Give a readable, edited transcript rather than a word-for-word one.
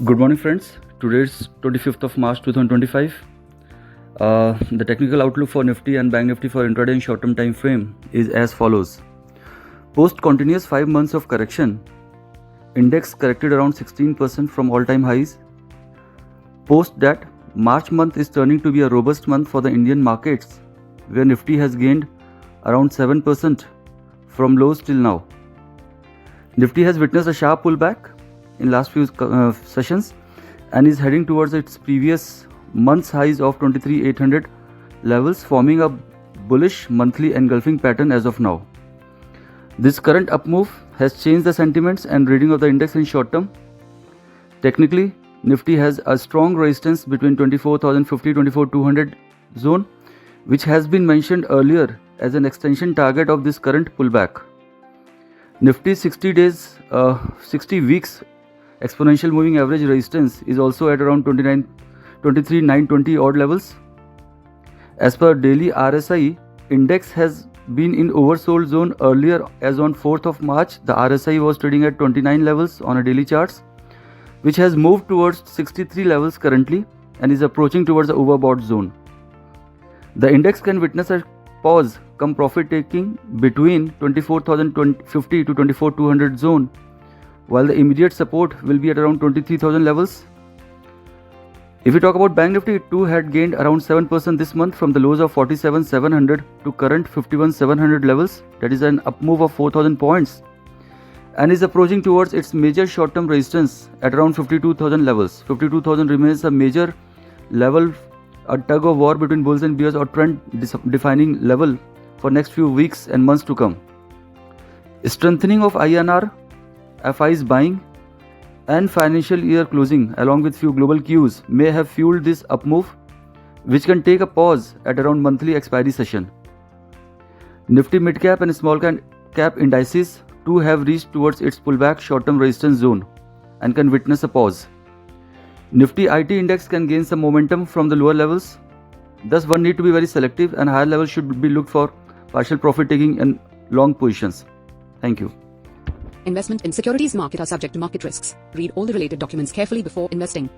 Good morning, friends. Today is 25th of March 2025. The technical outlook for Nifty and Bank Nifty for intraday and short-term time frame is as follows. Post continuous 5 months of correction, index corrected around 16% from all-time highs. Post that, March month is turning to be a robust month for the Indian markets, where Nifty has gained around 7% from lows till now. Nifty has witnessed a sharp pullback in last few sessions and is heading towards its previous month's highs of 23,800 levels, forming a bullish monthly engulfing pattern as of now. This current up move has changed the sentiments and reading of the index in short term. Technically, Nifty has a strong resistance between 24,050-24,200 zone, which has been mentioned earlier as an extension target of this current pullback. Nifty's 60 weeks exponential moving average resistance is also at around 23,920 odd levels. As per daily RSI, index has been in oversold zone earlier, as on 4th of March the RSI was trading at 29 levels on a daily charts, which has moved towards 63 levels currently and is approaching towards the overbought zone. The index can witness a pause come profit taking between 24,050 to 24,200 zone, while the immediate support will be at around 23,000 levels. If we talk about Bank Nifty, it too had gained around 7% this month from the lows of 47,700 to current 51,700 levels, that is an up move of 4,000 points, and is approaching towards its major short-term resistance at around 52,000 levels. 52,000 remains a major level, a tug of war between bulls and bears or trend defining level for next few weeks and months to come. Strengthening of INR, FI's buying and financial year closing along with few global cues may have fueled this up move, which can take a pause at around monthly expiry session. Nifty mid cap and small cap indices too have reached towards its pullback short-term resistance zone and can witness a pause. Nifty IT index can gain some momentum from the lower levels. Thus, one need to be very selective, and higher levels should be looked for partial profit taking and long positions. Thank you. Investment in securities market are subject to market risks. Read all the related documents carefully before investing.